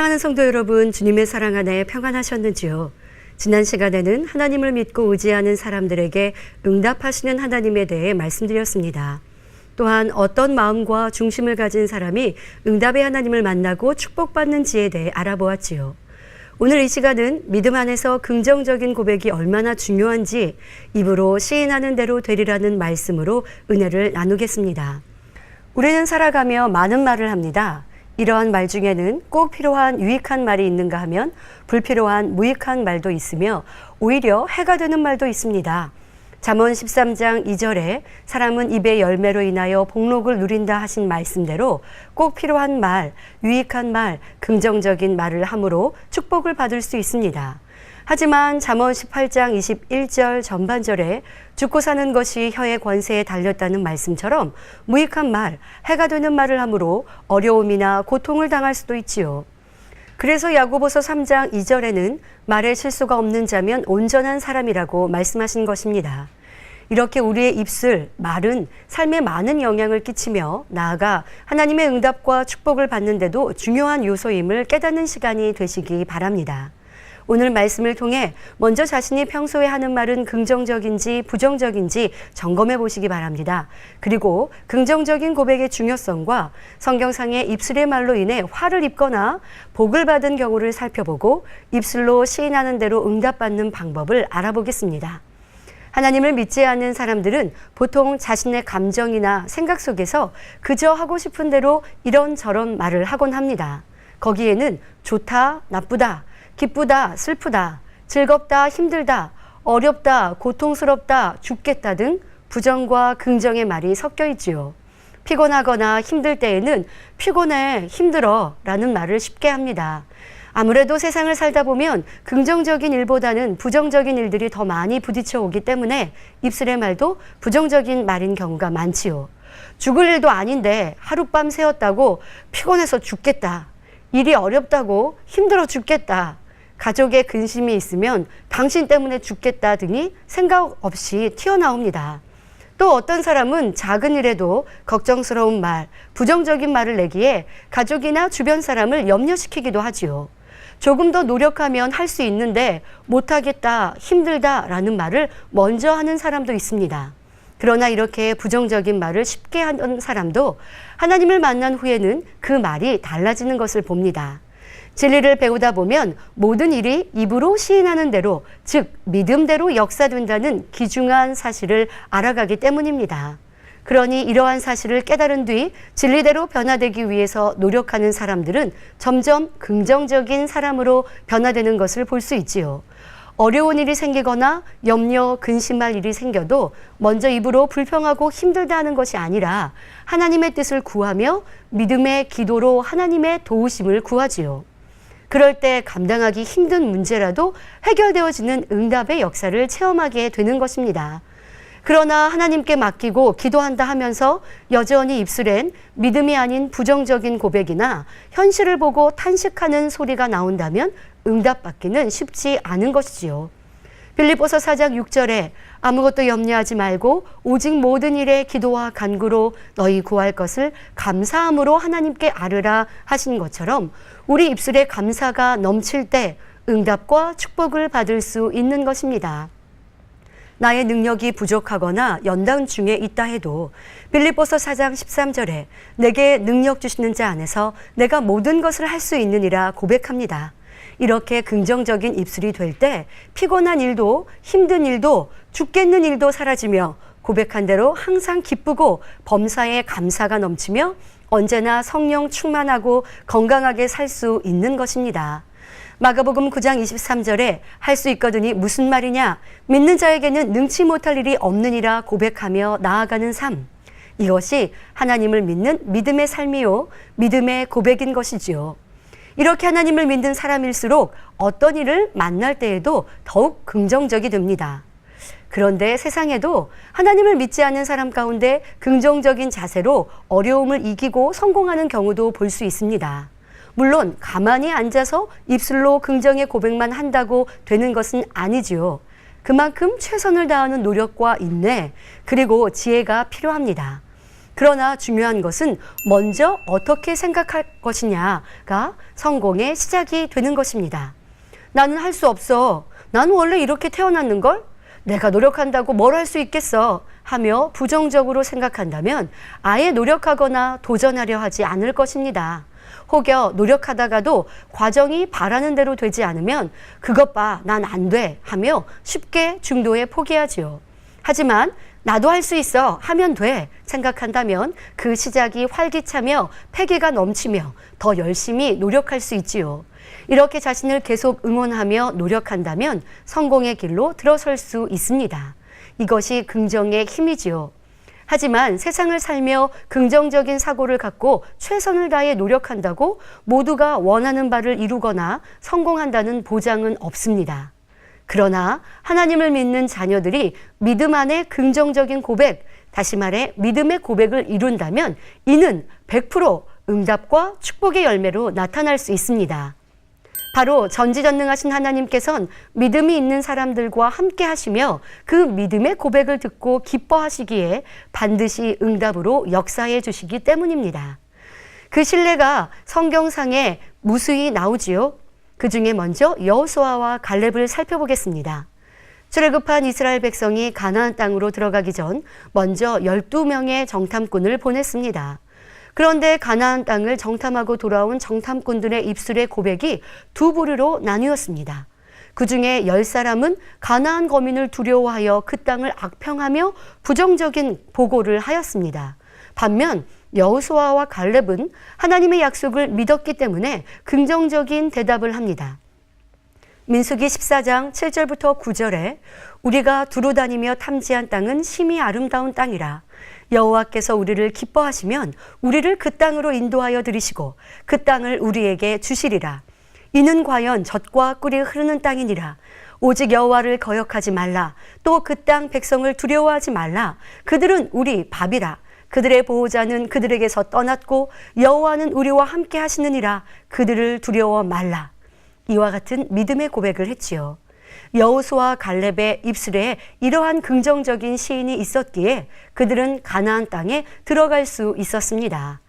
사랑하는 성도 여러분, 주님의 사랑 안에 평안하셨는지요? 지난 시간에는 하나님을 믿고 의지하는 사람들에게 응답하시는 하나님에 대해 말씀드렸습니다. 또한 어떤 마음과 중심을 가진 사람이 응답의 하나님을 만나고 축복받는지에 대해 알아보았지요. 오늘 이 시간은 믿음 안에서 긍정적인 고백이 얼마나 중요한지 입으로 시인하는 대로 되리라는 말씀으로 은혜를 나누겠습니다. 우리는 살아가며 많은 말을 합니다. 이러한 말 중에는 꼭 필요한 유익한 말이 있는가 하면 불필요한 무익한 말도 있으며 오히려 해가 되는 말도 있습니다. 잠언 13장 2절에 사람은 입의 열매로 인하여 복록을 누린다 하신 말씀대로 꼭 필요한 말, 유익한 말, 긍정적인 말을 함으로 축복을 받을 수 있습니다. 하지만 잠언 18장 21절 전반절에 죽고 사는 것이 혀의 권세에 달렸다는 말씀처럼 무익한 말, 해가 되는 말을 함으로 어려움이나 고통을 당할 수도 있지요. 그래서 야고보서 3장 2절에는 말에 실수가 없는 자면 온전한 사람이라고 말씀하신 것입니다. 이렇게 우리의 입술, 말은 삶에 많은 영향을 끼치며 나아가 하나님의 응답과 축복을 받는데도 중요한 요소임을 깨닫는 시간이 되시기 바랍니다. 오늘 말씀을 통해 먼저 자신이 평소에 하는 말은 긍정적인지 부정적인지 점검해 보시기 바랍니다. 그리고 긍정적인 고백의 중요성과 성경상의 입술의 말로 인해 화를 입거나 복을 받은 경우를 살펴보고 입술로 시인하는 대로 응답받는 방법을 알아보겠습니다. 하나님을 믿지 않는 사람들은 보통 자신의 감정이나 생각 속에서 그저 하고 싶은 대로 이런저런 말을 하곤 합니다. 거기에는 좋다, 나쁘다, 기쁘다, 슬프다, 즐겁다, 힘들다, 어렵다, 고통스럽다, 죽겠다 등 부정과 긍정의 말이 섞여 있지요. 피곤하거나 힘들 때에는 피곤해, 힘들어 라는 말을 쉽게 합니다. 아무래도 세상을 살다 보면 긍정적인 일보다는 부정적인 일들이 더 많이 부딪혀 오기 때문에 입술의 말도 부정적인 말인 경우가 많지요. 죽을 일도 아닌데 하룻밤 새웠다고 피곤해서 죽겠다. 일이 어렵다고 힘들어 죽겠다. 가족의 근심이 있으면 당신 때문에 죽겠다 등이 생각 없이 튀어나옵니다. 또 어떤 사람은 작은 일에도 걱정스러운 말, 부정적인 말을 내기에 가족이나 주변 사람을 염려시키기도 하지요. 조금 더 노력하면 할 수 있는데 못하겠다, 힘들다 라는 말을 먼저 하는 사람도 있습니다. 그러나 이렇게 부정적인 말을 쉽게 하는 사람도 하나님을 만난 후에는 그 말이 달라지는 것을 봅니다. 진리를 배우다 보면 모든 일이 입으로 시인하는 대로, 즉 믿음대로 역사된다는 귀중한 사실을 알아가기 때문입니다. 그러니 이러한 사실을 깨달은 뒤 진리대로 변화되기 위해서 노력하는 사람들은 점점 긍정적인 사람으로 변화되는 것을 볼 수 있지요. 어려운 일이 생기거나 염려, 근심할 일이 생겨도 먼저 입으로 불평하고 힘들다 하는 것이 아니라 하나님의 뜻을 구하며 믿음의 기도로 하나님의 도우심을 구하지요. 그럴 때 감당하기 힘든 문제라도 해결되어지는 응답의 역사를 체험하게 되는 것입니다. 그러나 하나님께 맡기고 기도한다 하면서 여전히 입술엔 믿음이 아닌 부정적인 고백이나 현실을 보고 탄식하는 소리가 나온다면 응답받기는 쉽지 않은 것이지요. 빌립보서 4장 6절에 아무것도 염려하지 말고 오직 모든 일에 기도와 간구로 너희 구할 것을 감사함으로 하나님께 아뢰라 하신 것처럼 우리 입술에 감사가 넘칠 때 응답과 축복을 받을 수 있는 것입니다. 나의 능력이 부족하거나 연단 중에 있다 해도 빌립보서 4장 13절에 내게 능력 주시는 자 안에서 내가 모든 것을 할 수 있느니라 고백합니다. 이렇게 긍정적인 입술이 될 때 피곤한 일도 힘든 일도 죽겠는 일도 사라지며 고백한 대로 항상 기쁘고 범사에 감사가 넘치며 언제나 성령 충만하고 건강하게 살 수 있는 것입니다. 마가복음 9장 23절에 할 수 있거든이 무슨 말이냐? 믿는 자에게는 능치 못할 일이 없느니라 고백하며 나아가는 삶. 이것이 하나님을 믿는 믿음의 삶이요, 믿음의 고백인 것이지요. 이렇게 하나님을 믿는 사람일수록 어떤 일을 만날 때에도 더욱 긍정적이 됩니다. 그런데 세상에도 하나님을 믿지 않는 사람 가운데 긍정적인 자세로 어려움을 이기고 성공하는 경우도 볼 수 있습니다. 물론 가만히 앉아서 입술로 긍정의 고백만 한다고 되는 것은 아니지요. 그만큼 최선을 다하는 노력과 인내, 그리고 지혜가 필요합니다. 그러나 중요한 것은 먼저 어떻게 생각할 것이냐가 성공의 시작이 되는 것입니다. 나는 할 수 없어. 나는 원래 이렇게 태어났는걸? 내가 노력한다고 뭘 할 수 있겠어? 하며 부정적으로 생각한다면 아예 노력하거나 도전하려 하지 않을 것입니다. 혹여 노력하다가도 과정이 바라는 대로 되지 않으면 그것 봐, 난 안 돼 하며 쉽게 중도에 포기하지요. 하지만 나도 할 수 있어 하면 돼 생각한다면 그 시작이 활기차며 패기가 넘치며 더 열심히 노력할 수 있지요. 이렇게 자신을 계속 응원하며 노력한다면 성공의 길로 들어설 수 있습니다. 이것이 긍정의 힘이지요. 하지만 세상을 살며 긍정적인 사고를 갖고 최선을 다해 노력한다고 모두가 원하는 바를 이루거나 성공한다는 보장은 없습니다. 그러나 하나님을 믿는 자녀들이 믿음 안에 긍정적인 고백, 다시 말해 믿음의 고백을 이룬다면 이는 100% 응답과 축복의 열매로 나타날 수 있습니다. 바로 전지전능하신 하나님께서는 믿음이 있는 사람들과 함께 하시며 그 믿음의 고백을 듣고 기뻐하시기에 반드시 응답으로 역사해 주시기 때문입니다. 그 신뢰가 성경상에 무수히 나오지요. 그 중에 먼저 여호수아와 갈렙을 살펴보겠습니다. 출애굽한 이스라엘 백성이 가나안 땅으로 들어가기 전 먼저 12명의 정탐꾼을 보냈습니다. 그런데 가나안 땅을 정탐하고 돌아온 정탐꾼들의 입술의 고백이 두 부류로 나뉘었습니다. 그 중에 10사람은 가나안 거민을 두려워하여 그 땅을 악평하며 부정적인 보고를 하였습니다. 반면 여호수아와 갈렙은 하나님의 약속을 믿었기 때문에 긍정적인 대답을 합니다. 민수기 14장 7절부터 9절에 우리가 두루 다니며 탐지한 땅은 심히 아름다운 땅이라. 여호와께서 우리를 기뻐하시면 우리를 그 땅으로 인도하여 들이시고 그 땅을 우리에게 주시리라. 이는 과연 젖과 꿀이 흐르는 땅이니라. 오직 여호와를 거역하지 말라. 또 그 땅 백성을 두려워하지 말라. 그들은 우리 밥이라. 그들의 보호자는 그들에게서 떠났고 여호와는 우리와 함께 하시느니라. 그들을 두려워 말라. 이와 같은 믿음의 고백을 했지요. 여호수아 갈렙의 입술에 이러한 긍정적인 시인이 있었기에 그들은 가나안 땅에 들어갈 수 있었습니다.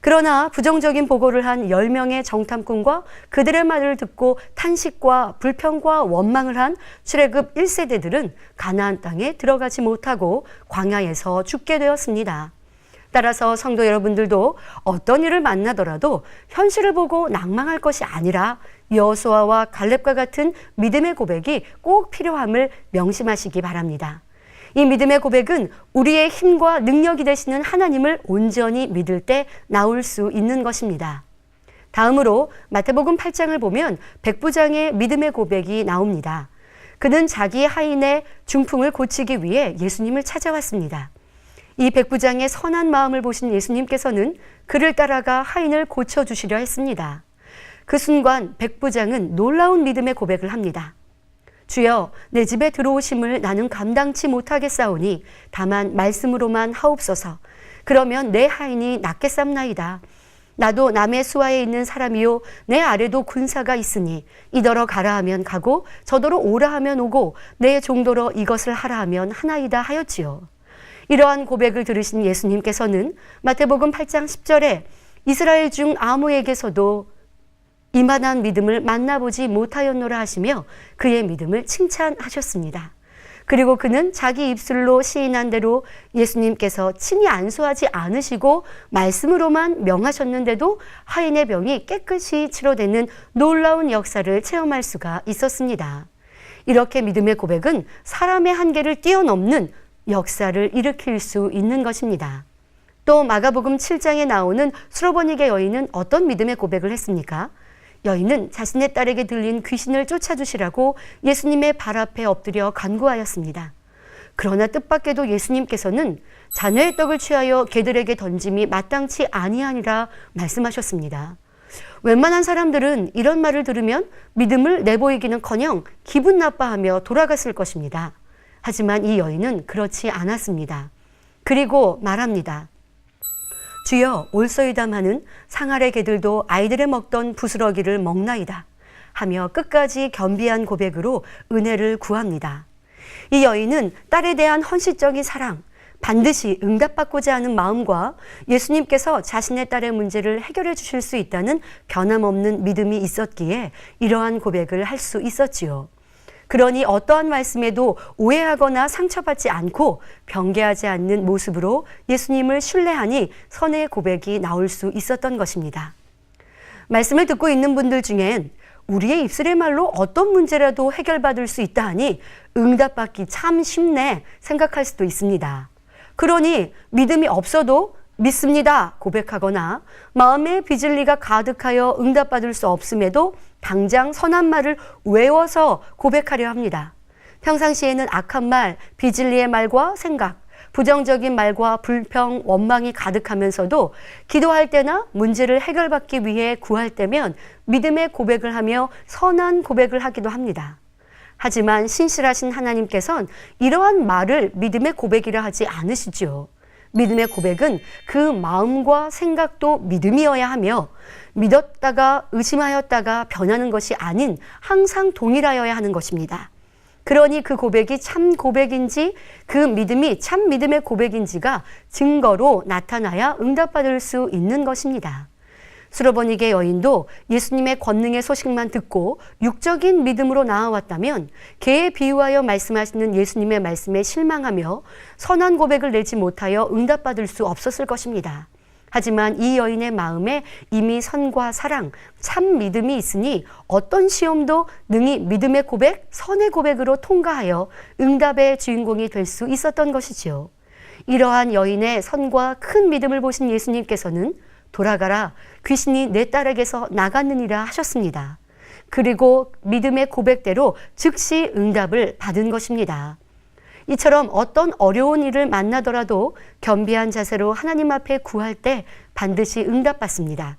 그러나 부정적인 보고를 한 10명의 정탐꾼과 그들의 말을 듣고 탄식과 불평과 원망을 한 출애굽 1세대들은 가나안 땅에 들어가지 못하고 광야에서 죽게 되었습니다. 따라서 성도 여러분들도 어떤 일을 만나더라도 현실을 보고 낭망할 것이 아니라 여호수아와 갈렙과 같은 믿음의 고백이 꼭 필요함을 명심하시기 바랍니다. 이 믿음의 고백은 우리의 힘과 능력이 되시는 하나님을 온전히 믿을 때 나올 수 있는 것입니다. 다음으로 마태복음 8장을 보면 백부장의 믿음의 고백이 나옵니다. 그는 자기 하인의 중풍을 고치기 위해 예수님을 찾아왔습니다. 이 백부장의 선한 마음을 보신 예수님께서는 그를 따라가 하인을 고쳐주시려 했습니다. 그 순간 백부장은 놀라운 믿음의 고백을 합니다. 주여, 내 집에 들어오심을 나는 감당치 못하겠사오니 다만 말씀으로만 하옵소서. 그러면 내 하인이 낫겠삼나이다. 나도 남의 수하에 있는 사람이요 내 아래도 군사가 있으니 이더러 가라 하면 가고 저더러 오라 하면 오고 내 종더러 이것을 하라 하면 하나이다 하였지요. 이러한 고백을 들으신 예수님께서는 마태복음 8장 10절에 이스라엘 중 아무에게서도 이만한 믿음을 만나보지 못하였노라 하시며 그의 믿음을 칭찬하셨습니다. 그리고 그는 자기 입술로 시인한 대로 예수님께서 친히 안수하지 않으시고 말씀으로만 명하셨는데도 하인의 병이 깨끗이 치료되는 놀라운 역사를 체험할 수가 있었습니다. 이렇게 믿음의 고백은 사람의 한계를 뛰어넘는 역사를 일으킬 수 있는 것입니다. 또 마가복음 7장에 나오는 수로보니게 여인은 어떤 믿음의 고백을 했습니까? 여인은 자신의 딸에게 들린 귀신을 쫓아주시라고 예수님의 발 앞에 엎드려 간구하였습니다. 그러나 뜻밖에도 예수님께서는 자녀의 떡을 취하여 개들에게 던짐이 마땅치 아니하니라 말씀하셨습니다. 웬만한 사람들은 이런 말을 들으면 믿음을 내보이기는커녕 기분 나빠하며 돌아갔을 것입니다. 하지만 이 여인은 그렇지 않았습니다. 그리고 말합니다. 주여, 올소이담하는 상아래 개들도 아이들의 먹던 부스러기를 먹나이다 하며 끝까지 겸비한 고백으로 은혜를 구합니다. 이 여인은 딸에 대한 헌신적인 사랑, 반드시 응답받고자 하는 마음과 예수님께서 자신의 딸의 문제를 해결해 주실 수 있다는 변함없는 믿음이 있었기에 이러한 고백을 할 수 있었지요. 그러니 어떠한 말씀에도 오해하거나 상처받지 않고 변개하지 않는 모습으로 예수님을 신뢰하니 선의 고백이 나올 수 있었던 것입니다. 말씀을 듣고 있는 분들 중엔 우리의 입술의 말로 어떤 문제라도 해결받을 수 있다 하니 응답받기 참 쉽네 생각할 수도 있습니다. 그러니 믿음이 없어도 믿습니다 고백하거나 마음에 비질리가 가득하여 응답받을 수 없음에도 당장 선한 말을 외워서 고백하려 합니다. 평상시에는 악한 말, 비질리의 말과 생각, 부정적인 말과 불평, 원망이 가득하면서도 기도할 때나 문제를 해결받기 위해 구할 때면 믿음의 고백을 하며 선한 고백을 하기도 합니다. 하지만 신실하신 하나님께서는 이러한 말을 믿음의 고백이라 하지 않으시죠. 믿음의 고백은 그 마음과 생각도 믿음이어야 하며 믿었다가 의심하였다가 변하는 것이 아닌 항상 동일하여야 하는 것입니다. 그러니 그 고백이 참 고백인지 그 믿음이 참 믿음의 고백인지가 증거로 나타나야 응답받을 수 있는 것입니다. 수로보니게 여인도 예수님의 권능의 소식만 듣고 육적인 믿음으로 나아왔다면 개에 비유하여 말씀하시는 예수님의 말씀에 실망하며 선한 고백을 내지 못하여 응답받을 수 없었을 것입니다. 하지만 이 여인의 마음에 이미 선과 사랑, 참 믿음이 있으니 어떤 시험도 능히 믿음의 고백, 선의 고백으로 통과하여 응답의 주인공이 될 수 있었던 것이지요. 이러한 여인의 선과 큰 믿음을 보신 예수님께서는 돌아가라, 귀신이 내 딸에게서 나갔느니라 하셨습니다. 그리고 믿음의 고백대로 즉시 응답을 받은 것입니다. 이처럼 어떤 어려운 일을 만나더라도 겸비한 자세로 하나님 앞에 구할 때 반드시 응답받습니다.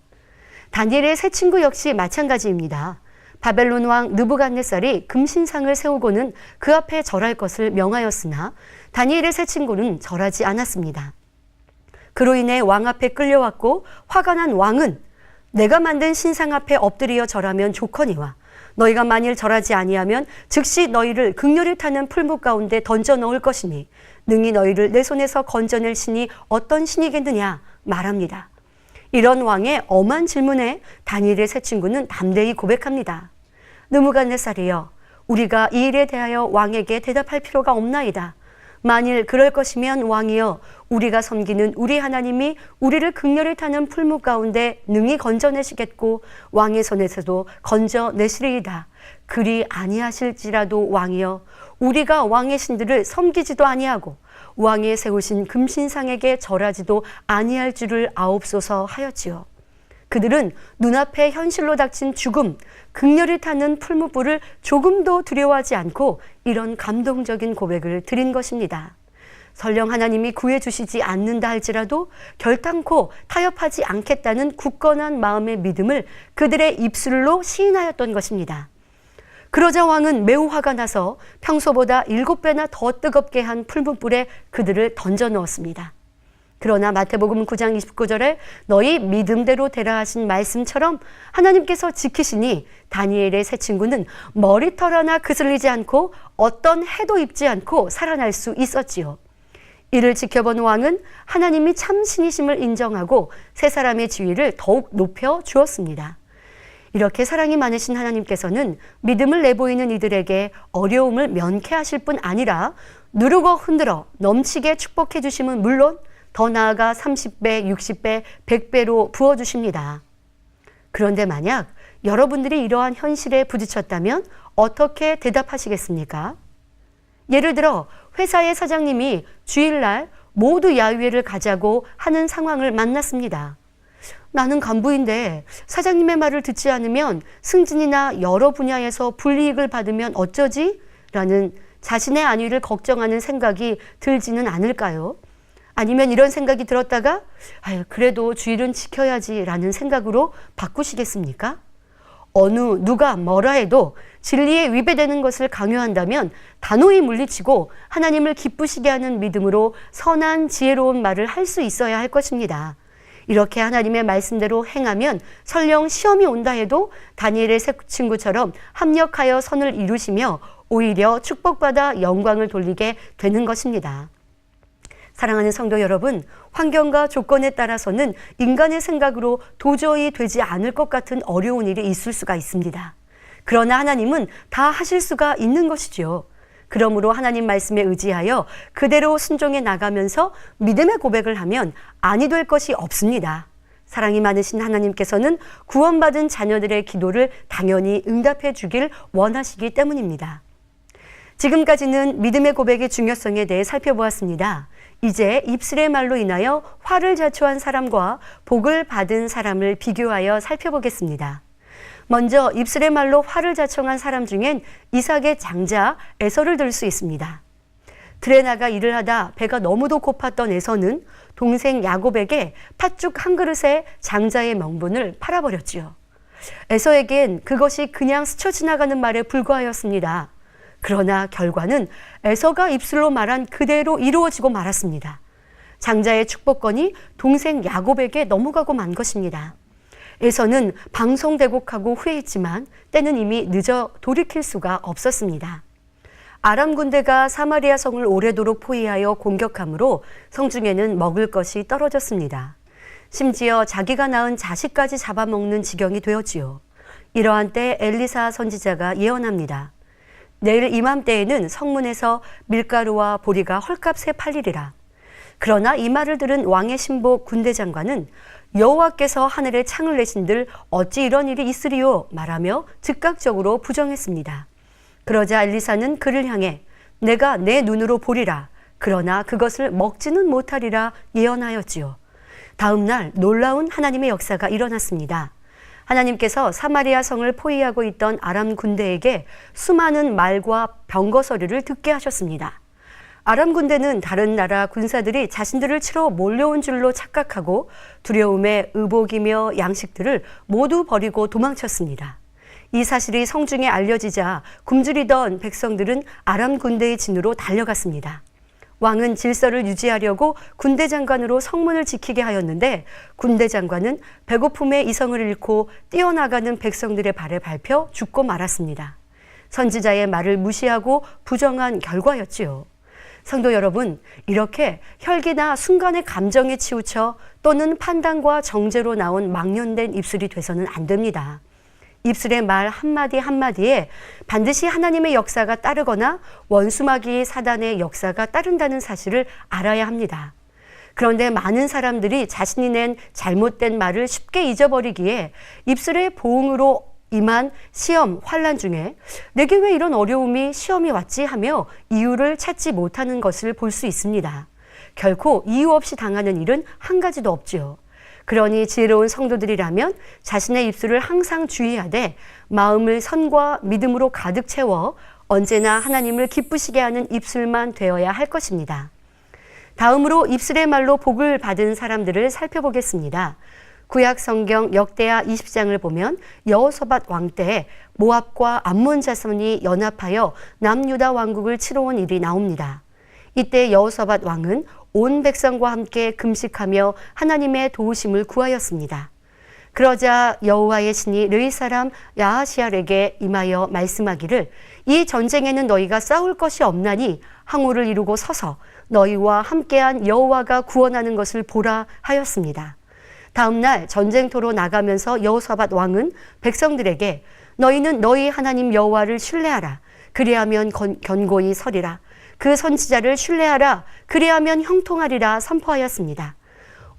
다니엘의 세 친구 역시 마찬가지입니다. 바벨론 왕 느부갓네살이 금신상을 세우고는 그 앞에 절할 것을 명하였으나 다니엘의 세 친구는 절하지 않았습니다. 그로 인해 왕 앞에 끌려왔고 화가 난 왕은 내가 만든 신상 앞에 엎드려 절하면 좋거니와 너희가 만일 절하지 아니하면 즉시 너희를 극렬히 타는 풀무 가운데 던져 넣을 것이니 능히 너희를 내 손에서 건져낼 신이 어떤 신이겠느냐 말합니다. 이런 왕의 엄한 질문에 다니엘의 세 친구는 담대히 고백합니다. 느부갓네살이여, 우리가 이 일에 대하여 왕에게 대답할 필요가 없나이다. 만일 그럴 것이면 왕이여, 우리가 섬기는 우리 하나님이 우리를 극렬히 타는 풀무 가운데 능히 건져내시겠고 왕의 손에서도 건져내시리이다. 그리 아니하실지라도 왕이여, 우리가 왕의 신들을 섬기지도 아니하고 왕의 세우신 금신상에게 절하지도 아니할 줄을 아옵소서 하였지요. 그들은 눈앞에 현실로 닥친 죽음, 극렬히 타는 풀무불을 조금도 두려워하지 않고 이런 감동적인 고백을 드린 것입니다. 설령 하나님이 구해주시지 않는다 할지라도 결단코 타협하지 않겠다는 굳건한 마음의 믿음을 그들의 입술로 시인하였던 것입니다. 그러자 왕은 매우 화가 나서 평소보다 7배나 더 뜨겁게 한 풀무불에 그들을 던져 넣었습니다. 그러나 마태복음 9장 29절에 너희 믿음대로 되라 하신 말씀처럼 하나님께서 지키시니 다니엘의 세 친구는 머리털 하나 그슬리지 않고 어떤 해도 입지 않고 살아날 수 있었지요. 이를 지켜본 왕은 하나님이 참 신이심을 인정하고 세 사람의 지위를 더욱 높여 주었습니다. 이렇게 사랑이 많으신 하나님께서는 믿음을 내보이는 이들에게 어려움을 면케하실 뿐 아니라 누르고 흔들어 넘치게 축복해 주심은 물론 더 나아가 30배, 60배, 100배로 부어주십니다. 그런데 만약 여러분들이 이러한 현실에 부딪혔다면 어떻게 대답하시겠습니까? 예를 들어 회사의 사장님이 주일날 모두 야유회를 가자고 하는 상황을 만났습니다. 나는 간부인데 사장님의 말을 듣지 않으면 승진이나 여러 분야에서 불이익을 받으면 어쩌지? 라는 자신의 안위를 걱정하는 생각이 들지는 않을까요? 아니면 이런 생각이 들었다가 그래도 주일은 지켜야지 라는 생각으로 바꾸시겠습니까? 누가 뭐라 해도 진리에 위배되는 것을 강요한다면 단호히 물리치고 하나님을 기쁘시게 하는 믿음으로 선한 지혜로운 말을 할 수 있어야 할 것입니다. 이렇게 하나님의 말씀대로 행하면 설령 시험이 온다 해도 다니엘의 세 친구처럼 합력하여 선을 이루시며 오히려 축복받아 영광을 돌리게 되는 것입니다. 사랑하는 성도 여러분, 환경과 조건에 따라서는 인간의 생각으로 도저히 되지 않을 것 같은 어려운 일이 있을 수가 있습니다. 그러나 하나님은 다 하실 수가 있는 것이죠. 그러므로 하나님 말씀에 의지하여 그대로 순종해 나가면서 믿음의 고백을 하면 아니 될 것이 없습니다. 사랑이 많으신 하나님께서는 구원받은 자녀들의 기도를 당연히 응답해 주길 원하시기 때문입니다. 지금까지는 믿음의 고백의 중요성에 대해 살펴보았습니다. 이제 입술의 말로 인하여 화를 자초한 사람과 복을 받은 사람을 비교하여 살펴보겠습니다. 먼저 입술의 말로 화를 자청한 사람 중엔 이삭의 장자 에서를 들 수 있습니다. 들에 나가 일을 하다 배가 너무도 고팠던 에서는 동생 야곱에게 팥죽 한 그릇에 장자의 명분을 팔아버렸지요. 에서에겐 그것이 그냥 스쳐 지나가는 말에 불과하였습니다. 그러나 결과는 에서가 입술로 말한 그대로 이루어지고 말았습니다. 장자의 축복권이 동생 야곱에게 넘어가고 만 것입니다. 에서는 방송대곡하고 후회했지만 때는 이미 늦어 돌이킬 수가 없었습니다. 아람 군대가 사마리아 성을 오래도록 포위하여 공격함으로 성중에는 먹을 것이 떨어졌습니다. 심지어 자기가 낳은 자식까지 잡아먹는 지경이 되었지요. 이러한 때 엘리사 선지자가 예언합니다. 내일 이맘때에는 성문에서 밀가루와 보리가 헐값에 팔리리라. 그러나 이 말을 들은 왕의 신복 군대 장관은 여호와께서 하늘에 창을 내신들 어찌 이런 일이 있으리요 말하며 즉각적으로 부정했습니다. 그러자 엘리사는 그를 향해 내가 내 눈으로 보리라. 그러나 그것을 먹지는 못하리라 예언하였지요. 다음 날 놀라운 하나님의 역사가 일어났습니다. 하나님께서 사마리아 성을 포위하고 있던 아람 군대에게 수많은 말과 병거서리를 듣게 하셨습니다. 아람 군대는 다른 나라 군사들이 자신들을 치러 몰려온 줄로 착각하고 두려움에 의복이며 양식들을 모두 버리고 도망쳤습니다. 이 사실이 성중에 알려지자 굶주리던 백성들은 아람 군대의 진으로 달려갔습니다. 왕은 질서를 유지하려고 군대 장관으로 성문을 지키게 하였는데 군대 장관은 배고픔에 이성을 잃고 뛰어나가는 백성들의 발에 밟혀 죽고 말았습니다. 선지자의 말을 무시하고 부정한 결과였지요. 성도 여러분, 이렇게 혈기나 순간의 감정에 치우쳐 또는 판단과 정죄로 나온 망연된 입술이 돼서는 안 됩니다. 입술의 말 한마디 한마디에 반드시 하나님의 역사가 따르거나 원수마귀 사단의 역사가 따른다는 사실을 알아야 합니다. 그런데 많은 사람들이 자신이 낸 잘못된 말을 쉽게 잊어버리기에 입술의 보응으로 임한 시험, 환난 중에 내게 왜 이런 어려움이 시험이 왔지 하며 이유를 찾지 못하는 것을 볼 수 있습니다. 결코 이유 없이 당하는 일은 한 가지도 없지요. 그러니 지혜로운 성도들이라면 자신의 입술을 항상 주의하되 마음을 선과 믿음으로 가득 채워 언제나 하나님을 기쁘시게 하는 입술만 되어야 할 것입니다. 다음으로 입술의 말로 복을 받은 사람들을 살펴보겠습니다. 구약 성경 역대하 20장을 보면 여호사밧 왕 때 모압과 암몬 자손이 연합하여 남유다 왕국을 치러 온 일이 나옵니다. 이때 여호사밧 왕은 온 백성과 함께 금식하며 하나님의 도우심을 구하였습니다. 그러자 여호와의 신이 르이 사람 야하시알에게 임하여 말씀하기를 이 전쟁에는 너희가 싸울 것이 없나니 항우를 이루고 서서 너희와 함께한 여호와가 구원하는 것을 보라 하였습니다. 다음 날 전쟁터로 나가면서 여호사밧 왕은 백성들에게 너희는 너희 하나님 여호와를 신뢰하라. 그리하면 견고히 서리라. 그 선지자를 신뢰하라. 그리하면 형통하리라 선포하였습니다.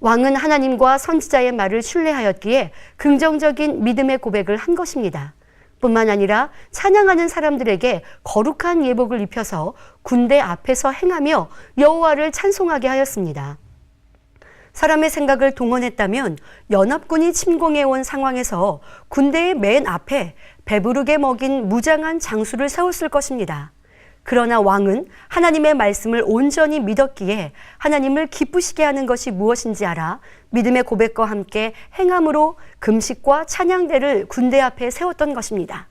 왕은 하나님과 선지자의 말을 신뢰하였기에 긍정적인 믿음의 고백을 한 것입니다. 뿐만 아니라 찬양하는 사람들에게 거룩한 예복을 입혀서 군대 앞에서 행하며 여호와를 찬송하게 하였습니다. 사람의 생각을 동원했다면 연합군이 침공해온 상황에서 군대의 맨 앞에 배부르게 먹인 무장한 장수를 세웠을 것입니다. 그러나 왕은 하나님의 말씀을 온전히 믿었기에 하나님을 기쁘시게 하는 것이 무엇인지 알아 믿음의 고백과 함께 행함으로 금식과 찬양대를 군대 앞에 세웠던 것입니다.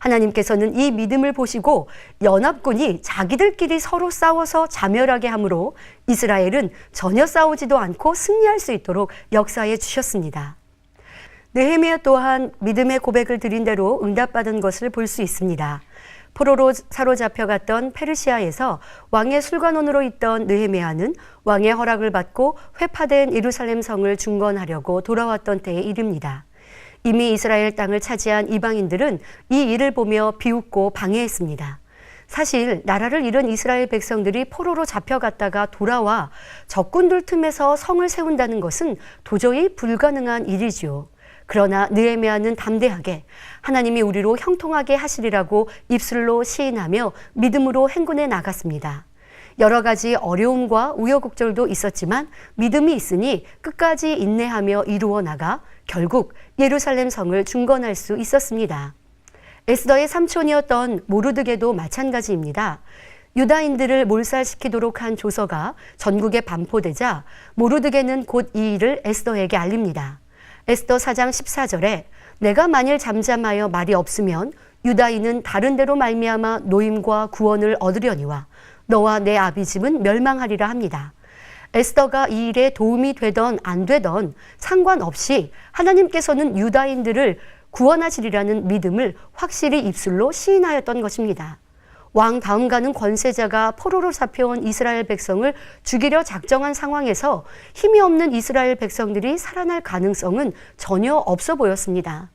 하나님께서는 이 믿음을 보시고 연합군이 자기들끼리 서로 싸워서 자멸하게 하므로 이스라엘은 전혀 싸우지도 않고 승리할 수 있도록 역사해 주셨습니다. 느헤미야 또한 믿음의 고백을 드린 대로 응답받은 것을 볼 수 있습니다. 포로로 사로잡혀갔던 페르시아에서 왕의 술관원으로 있던 느헤미야는 왕의 허락을 받고 회파된 예루살렘 성을 중건하려고 돌아왔던 때의 일입니다. 이미 이스라엘 땅을 차지한 이방인들은 이 일을 보며 비웃고 방해했습니다. 사실 나라를 잃은 이스라엘 백성들이 포로로 잡혀갔다가 돌아와 적군들 틈에서 성을 세운다는 것은 도저히 불가능한 일이지요. 그러나 느헤미야는 담대하게 하나님이 우리로 형통하게 하시리라고 입술로 시인하며 믿음으로 행군해 나갔습니다. 여러 가지 어려움과 우여곡절도 있었지만 믿음이 있으니 끝까지 인내하며 이루어 나가 결국 예루살렘 성을 중건할 수 있었습니다. 에스더의 삼촌이었던 모르드게도 마찬가지입니다. 유다인들을 몰살시키도록 한 조서가 전국에 반포되자 모르드게는 곧 이 일을 에스더에게 알립니다. 에스더 4장 14절에 내가 만일 잠잠하여 말이 없으면 유다인은 다른 데로 말미암아 노임과 구원을 얻으려니와 너와 내 아비 집은 멸망하리라 합니다. 에스더가 이 일에 도움이 되던 안 되던 상관없이 하나님께서는 유다인들을 구원하시리라는 믿음을 확실히 입술로 시인하였던 것입니다. 왕 다음 가는 권세자가 포로로 잡혀온 이스라엘 백성을 죽이려 작정한 상황에서 힘이 없는 이스라엘 백성들이 살아날 가능성은 전혀 없어 보였습니다.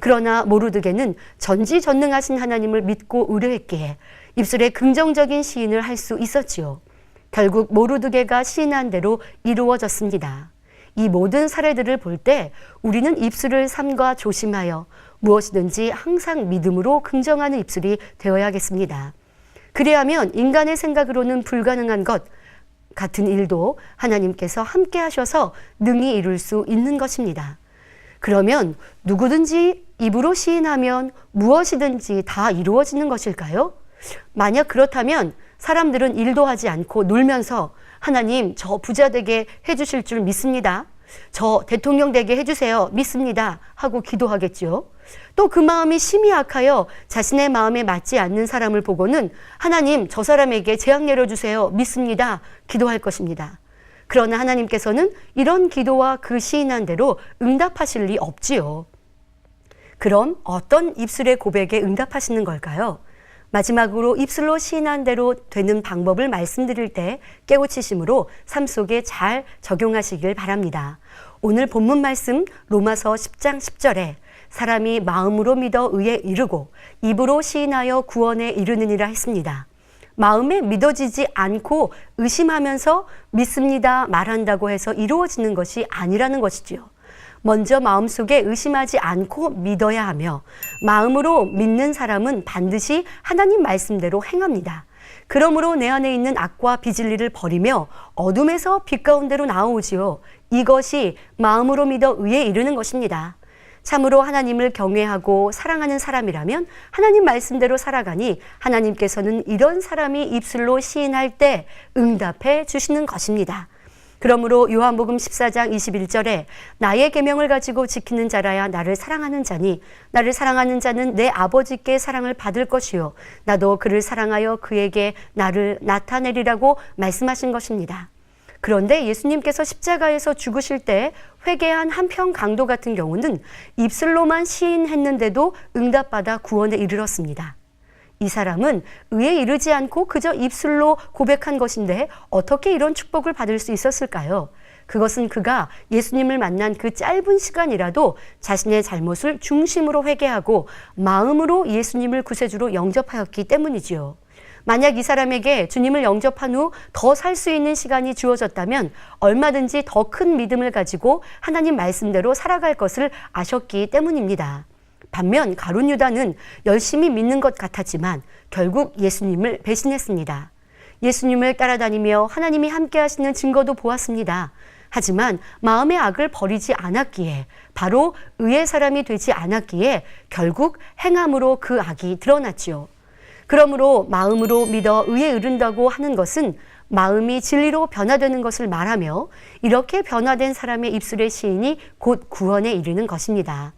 그러나 모르드게는 전지전능하신 하나님을 믿고 의뢰했기에 입술에 긍정적인 시인을 할 수 있었지요. 결국 모르드게가 시인한 대로 이루어졌습니다. 이 모든 사례들을 볼 때 우리는 입술을 삼가 조심하여 무엇이든지 항상 믿음으로 긍정하는 입술이 되어야겠습니다. 그리하면 인간의 생각으로는 불가능한 것 같은 일도 하나님께서 함께 하셔서 능히 이룰 수 있는 것입니다. 그러면 누구든지 입으로 시인하면 무엇이든지 다 이루어지는 것일까요? 만약 그렇다면 사람들은 일도 하지 않고 놀면서 하나님 저 부자 되게 해주실 줄 믿습니다. 저 대통령 되게 해주세요. 믿습니다. 하고 기도하겠죠. 또 그 마음이 심히 악하여 자신의 마음에 맞지 않는 사람을 보고는 하나님 저 사람에게 재앙 내려주세요. 믿습니다. 기도할 것입니다. 그러나 하나님께서는 이런 기도와 그 시인한 대로 응답하실 리 없지요. 그럼 어떤 입술의 고백에 응답하시는 걸까요? 마지막으로 입술로 시인한 대로 되는 방법을 말씀드릴 때 깨우치심으로 삶 속에 잘 적용하시길 바랍니다. 오늘 본문 말씀 로마서 10장 10절에 사람이 마음으로 믿어 의에 이르고 입으로 시인하여 구원에 이르느니라 했습니다. 마음에 믿어지지 않고 의심하면서 믿습니다 말한다고 해서 이루어지는 것이 아니라는 것이지요. 먼저 마음속에 의심하지 않고 믿어야 하며 마음으로 믿는 사람은 반드시 하나님 말씀대로 행합니다. 그러므로 내 안에 있는 악과 비진리를 버리며 어둠에서 빛 가운데로 나오지요. 이것이 마음으로 믿어 의에 이르는 것입니다. 참으로 하나님을 경외하고 사랑하는 사람이라면 하나님 말씀대로 살아가니 하나님께서는 이런 사람이 입술로 시인할 때 응답해 주시는 것입니다. 그러므로 요한복음 14장 21절에 나의 계명을 가지고 지키는 자라야 나를 사랑하는 자니 나를 사랑하는 자는 내 아버지께 사랑을 받을 것이요 나도 그를 사랑하여 그에게 나를 나타내리라고 말씀하신 것입니다. 그런데 예수님께서 십자가에서 죽으실 때 회개한 한평 강도 같은 경우는 입술로만 시인했는데도 응답받아 구원에 이르렀습니다. 이 사람은 의에 이르지 않고 그저 입술로 고백한 것인데 어떻게 이런 축복을 받을 수 있었을까요? 그것은 그가 예수님을 만난 그 짧은 시간이라도 자신의 잘못을 중심으로 회개하고 마음으로 예수님을 구세주로 영접하였기 때문이지요. 만약 이 사람에게 주님을 영접한 후 더 살 수 있는 시간이 주어졌다면 얼마든지 더 큰 믿음을 가지고 하나님 말씀대로 살아갈 것을 아셨기 때문입니다. 반면 가룟 유다는 열심히 믿는 것 같았지만 결국 예수님을 배신했습니다. 예수님을 따라다니며 하나님이 함께 하시는 증거도 보았습니다. 하지만 마음의 악을 버리지 않았기에 바로 의의 사람이 되지 않았기에 결국 행함으로 그 악이 드러났지요. 그러므로 마음으로 믿어 의에 이른다고 하는 것은 마음이 진리로 변화되는 것을 말하며 이렇게 변화된 사람의 입술의 시인이 곧 구원에 이르는 것입니다.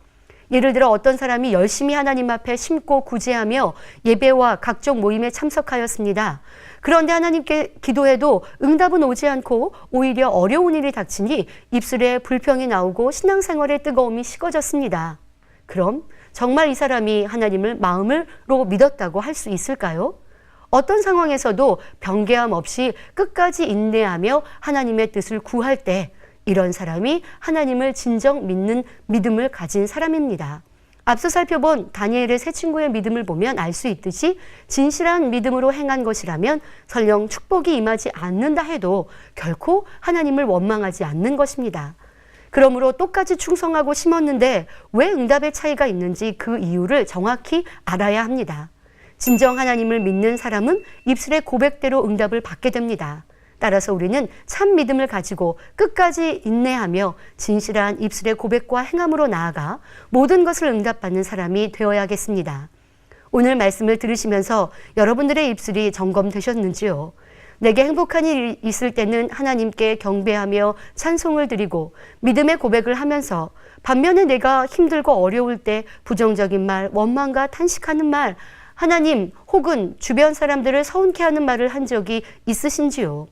예를 들어 어떤 사람이 열심히 하나님 앞에 심고 구제하며 예배와 각종 모임에 참석하였습니다. 그런데 하나님께 기도해도 응답은 오지 않고 오히려 어려운 일이 닥치니 입술에 불평이 나오고 신앙생활의 뜨거움이 식어졌습니다. 그럼 정말 이 사람이 하나님을 마음으로 믿었다고 할 수 있을까요? 어떤 상황에서도 변개함 없이 끝까지 인내하며 하나님의 뜻을 구할 때 이런 사람이 하나님을 진정 믿는 믿음을 가진 사람입니다. 앞서 살펴본 다니엘의 세 친구의 믿음을 보면 알 수 있듯이 진실한 믿음으로 행한 것이라면 설령 축복이 임하지 않는다 해도 결코 하나님을 원망하지 않는 것입니다. 그러므로 똑같이 충성하고 심었는데 왜 응답의 차이가 있는지 그 이유를 정확히 알아야 합니다. 진정 하나님을 믿는 사람은 입술의 고백대로 응답을 받게 됩니다. 따라서 우리는 참 믿음을 가지고 끝까지 인내하며 진실한 입술의 고백과 행함으로 나아가 모든 것을 응답받는 사람이 되어야겠습니다. 오늘 말씀을 들으시면서 여러분들의 입술이 점검되셨는지요? 내게 행복한 일이 있을 때는 하나님께 경배하며 찬송을 드리고 믿음의 고백을 하면서 반면에 내가 힘들고 어려울 때 부정적인 말, 원망과 탄식하는 말, 하나님 혹은 주변 사람들을 서운케 하는 말을 한 적이 있으신지요?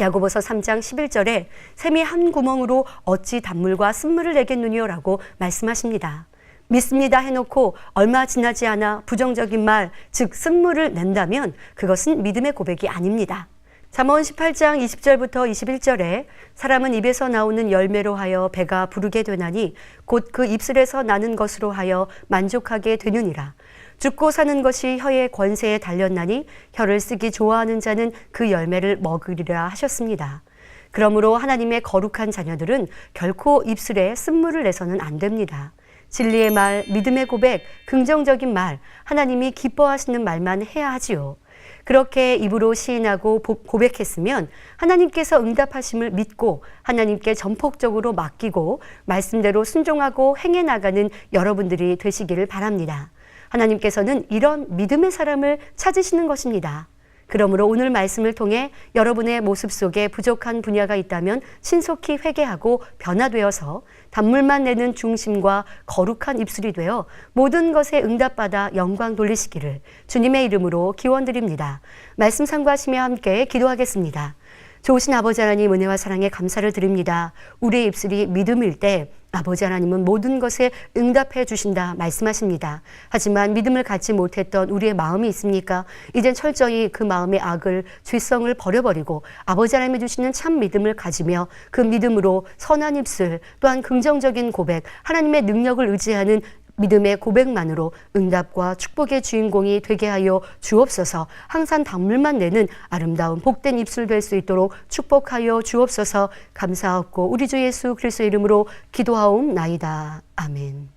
야고보서 3장 11절에 샘이 한 구멍으로 어찌 단물과 쓴물을 내겠느뇨 라고 말씀하십니다. 믿습니다 해놓고 얼마 지나지 않아 부정적인 말, 즉 쓴물을 낸다면 그것은 믿음의 고백이 아닙니다. 잠언 18장 20절부터 21절에 사람은 입에서 나오는 열매로 하여 배가 부르게 되나니 곧 그 입술에서 나는 것으로 하여 만족하게 되느니라. 죽고 사는 것이 혀의 권세에 달렸나니 혀를 쓰기 좋아하는 자는 그 열매를 먹으리라 하셨습니다. 그러므로 하나님의 거룩한 자녀들은 결코 입술에 쓴물을 내서는 안 됩니다. 진리의 말, 믿음의 고백, 긍정적인 말, 하나님이 기뻐하시는 말만 해야 하지요. 그렇게 입으로 시인하고 고백했으면 하나님께서 응답하심을 믿고 하나님께 전폭적으로 맡기고 말씀대로 순종하고 행해 나가는 여러분들이 되시기를 바랍니다. 하나님께서는 이런 믿음의 사람을 찾으시는 것입니다. 그러므로 오늘 말씀을 통해 여러분의 모습 속에 부족한 분야가 있다면 신속히 회개하고 변화되어서 단물만 내는 중심과 거룩한 입술이 되어 모든 것에 응답받아 영광 돌리시기를 주님의 이름으로 기원드립니다. 말씀 참고하시며 함께 기도하겠습니다. 좋으신 아버지 하나님, 은혜와 사랑에 감사를 드립니다. 우리의 입술이 믿음일 때 아버지 하나님은 모든 것에 응답해 주신다 말씀하십니다. 하지만 믿음을 갖지 못했던 우리의 마음이 있습니까? 이젠 철저히 그 마음의 악을, 죄성을 버려버리고 아버지 하나님이 주시는 참 믿음을 가지며 그 믿음으로 선한 입술, 또한 긍정적인 고백, 하나님의 능력을 의지하는 믿음의 고백만으로 응답과 축복의 주인공이 되게 하여 주옵소서. 항상 단물만 내는 아름다운 복된 입술 될 수 있도록 축복하여 주옵소서. 감사하옵고 우리 주 예수 그리스도의 이름으로 기도하옵나이다. 아멘.